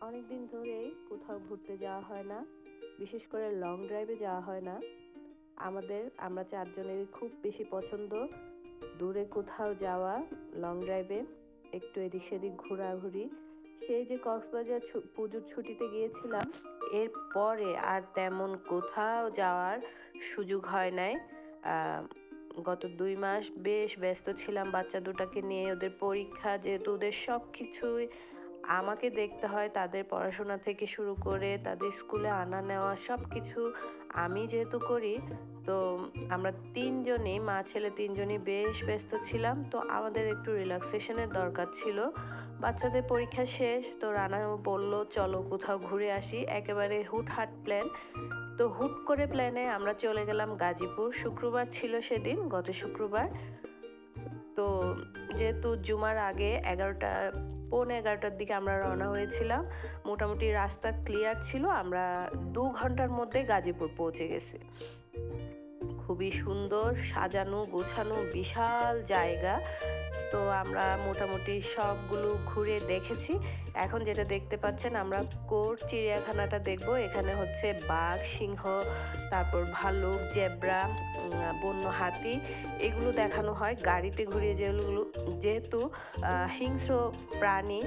অনেক দিন ধরেই কোথাও ঘুরতে যাওয়া হয় না, বিশেষ করে লং ড্রাইভে যাওয়া হয় না। আমরা চারজনেরই খুব বেশি পছন্দ দূরে কোথাও যাওয়া, লং ড্রাইভে একটু এদিক সেদিক ঘোরাঘুরি। সেই যে কক্সবাজার পুজোর ছুটিতে গিয়েছিলাম, এরপরে আর তেমন কোথাও যাওয়ার সুযোগ হয় নাই। গত 2 মাস বেশ ব্যস্ত ছিলাম বাচ্চা দুটাকে নিয়ে। ওদের পরীক্ষা, যেহেতু ওদের সব কিছুই আমাকে দেখতে হয়, তাদের পড়াশোনা থেকে শুরু করে তাদের স্কুলে আনা নেওয়া সব কিছু আমি যেহেতু করি। তো আমরা তিনজনই, মা ছেলে তিনজনই বেশ ব্যস্ত ছিলাম। তো আমাদের একটু রিল্যাক্সেশনের দরকার ছিল। বাচ্চাদের পরীক্ষা শেষ, তো রানা বলল চলো কোথাও ঘুরে আসি, একেবারে হুটহাট প্ল্যান। তো হুট করে প্ল্যানে আমরা চলে গেলাম গাজীপুর। শুক্রবার ছিল সেদিন, গত শুক্রবার। তো যেহেতু জুমার আগে 11টার দিকে আমরা রওনা হয়েছিলাম, মোটামুটি রাস্তা ক্লিয়ার ছিল, আমরা 2 ঘন্টার মধ্যে গাজীপুর পৌঁছে গেছি। খুবই সুন্দর সাজানো গোছানো বিশাল জায়গা। তো আমরা মোটামুটি সবগুলো ঘুরে দেখেছি। এখন যেটা দেখতে পাচ্ছেন, আমরা কোর্ট চিড়িয়াখানাটা দেখব। এখানে হচ্ছে বাঘ, সিংহ, তারপর ভালুক, জেব্রা, বন্য হাতি, এগুলো দেখানো হয় গাড়িতে ঘুরিয়ে। যেহেতু হিংস্র প্রাণী,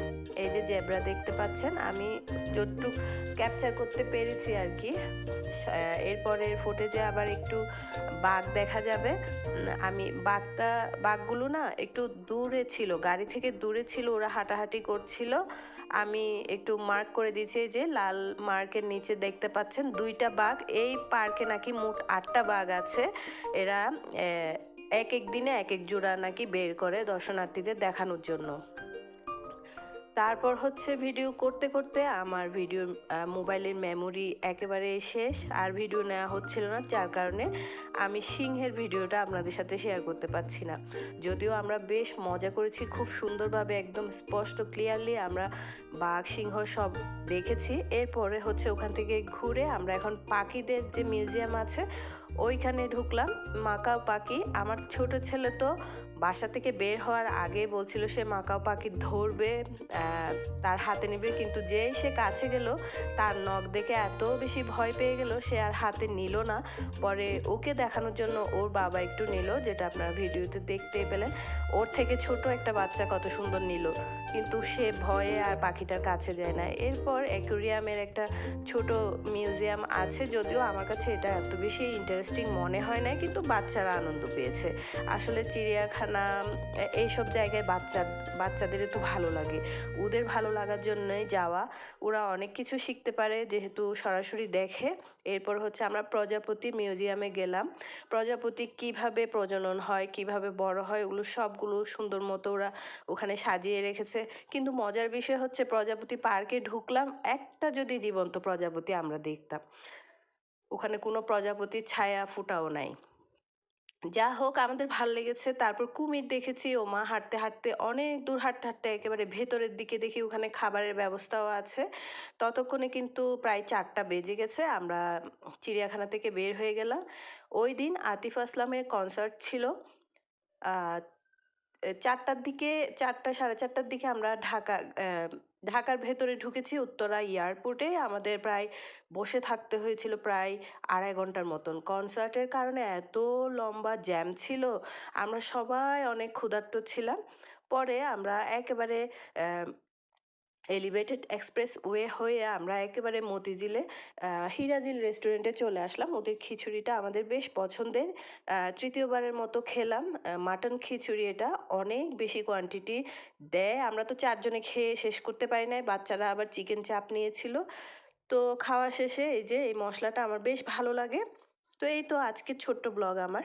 এই যে জেব্রা দেখতে পাচ্ছেন, আমি যতটুকু ক্যাপচার করতে পেরেছি আর কি। এরপরের ফুটেজে আবার একটু বাঘ দেখা যাবে। আমি বাঘগুলো না একটু দূরে ছিল, গাড়ি থেকে দূরে ছিল, ওরা হাঁটাহাঁটি করছিল। আমি একটু মার্ক করে দিয়েছি, যে লাল মার্কের নিচে দেখতে পাচ্ছেন 2টা বাঘ। এই পার্কে নাকি মোট 8টা বাঘ আছে। এরা এক এক দিনে এক এক জোড়া নাকি বের করে দর্শনার্থীদের দেখানোর জন্য। তারপর হচ্ছে ভিডিও করতে করতে আমার মোবাইলের মেমোরি একেবারে শেষ, আর ভিডিও নেওয়া হচ্ছিল না, যার কারণে আমি সিংহের ভিডিওটা আপনাদের সাথে শেয়ার করতে পারছি না। যদিও আমরা বেশ মজা করেছি, খুব সুন্দরভাবে একদম স্পষ্ট ক্লিয়ারলি আমরা বাঘ সিংহ সব দেখেছি। এরপরে হচ্ছে ওখান থেকে ঘুরে আমরা এখন পাখিদের যে মিউজিয়াম আছে ওইখানে ঢুকলাম। মাকাও পাখি, আমার ছোট ছেলে তো বাসা থেকে বের হওয়ার আগে বলছিল সে মাকাও পাখি ধরবে, তার হাতে নেবে, কিন্তু যেই সে কাছে গেল তার নখ দেখে এত বেশি ভয় পেয়ে গেল, সে আর হাতে নিল না। পরে ওকে দেখানোর জন্য ওর বাবা একটু নিল, যেটা আপনারা ভিডিওতে দেখতে পেলেন। ওর থেকে ছোট একটা বাচ্চা কত সুন্দর নিল, কিন্তু সে ভয়ে আর পাখিটার কাছে যায় না। এরপর অ্যাকুরিয়ামের একটা ছোট মিউজিয়াম আছে, যদিও আমার কাছে এটা এত বেশি ইন্টারেস্টিং মনে হয় না, কিন্তু বাচ্চারা আনন্দ পেয়েছে। আসলে চিড়িয়াখানা এইসব জায়গায় বাচ্চাদের একটু ভালো লাগে, ওদের ভালো লাগার জন্যই যাওয়া। ওরা অনেক কিছু শিখতে পারে যেহেতু সরাসরি দেখে। এরপর হচ্ছে আমরা প্রজাপতি মিউজিয়ামে গেলাম। প্রজাপতি কিভাবে প্রজনন হয়, কিভাবে বড় হয়, ওগুলো সবগুলো সুন্দর মতো ওরা ওখানে সাজিয়ে রেখেছে। কিন্তু মজার বিষয় হচ্ছে, প্রজাপতি পার্কে ঢুকলাম, একটা যদি জীবন্ত প্রজাপতি আমরা দেখতাম, ওখানে কোনো প্রজাপতির ছায়া ফুটাও নাই। যা হোক, আমাদের ভালো লেগেছে। তারপর কুমির দেখেছি। ও মা, হাঁটতে হাঁটতে অনেক দূর হাঁটতে হাঁটতে একেবারে ভেতরের দিকে দেখি ওখানে খাবারের ব্যবস্থাও আছে। ততক্ষণে কিন্তু প্রায় 4টা বেজে গেছে, আমরা চিড়িয়াখানা থেকে বের হয়ে গেলাম। ওই দিন আতিফ আসলামের কনসার্ট ছিল। 4টার দিকে, 4টা সাড়ে 4টার দিকে আমরা ঢাকার ভেতরে ঢুকেছি। উত্তরা এয়ারপোর্টে আমাদের প্রায় বসে থাকতে হয়েছিল প্রায় 2.5 ঘন্টার মতন। কনসার্টের কারণে এত লম্বা জ্যাম ছিল, আমরা সবাই অনেক ক্ষুধার্ত ছিলাম। পরে আমরা একেবারে এলিভেটেড এক্সপ্রেস ওয়ে হয়ে আমরা একেবারে মতিঝিলে হিরাজিল রেস্টুরেন্টে চলে আসলাম। ওদের খিচুড়িটা আমাদের বেশ পছন্দের। তৃতীয়বারের মতো খেলাম মাটন খিচুড়ি। এটা অনেক বেশি কোয়ান্টিটি দেয়, আমরা তো 4জনে খেয়ে শেষ করতে পারি নাই, বাচ্চারা আবার চিকেন চাপ নিয়েছিল। তো খাওয়া শেষে এই যে এই মশলাটা আমার বেশ ভালো লাগে। তো এই তো আজকের ছোট্ট ব্লগ আমার।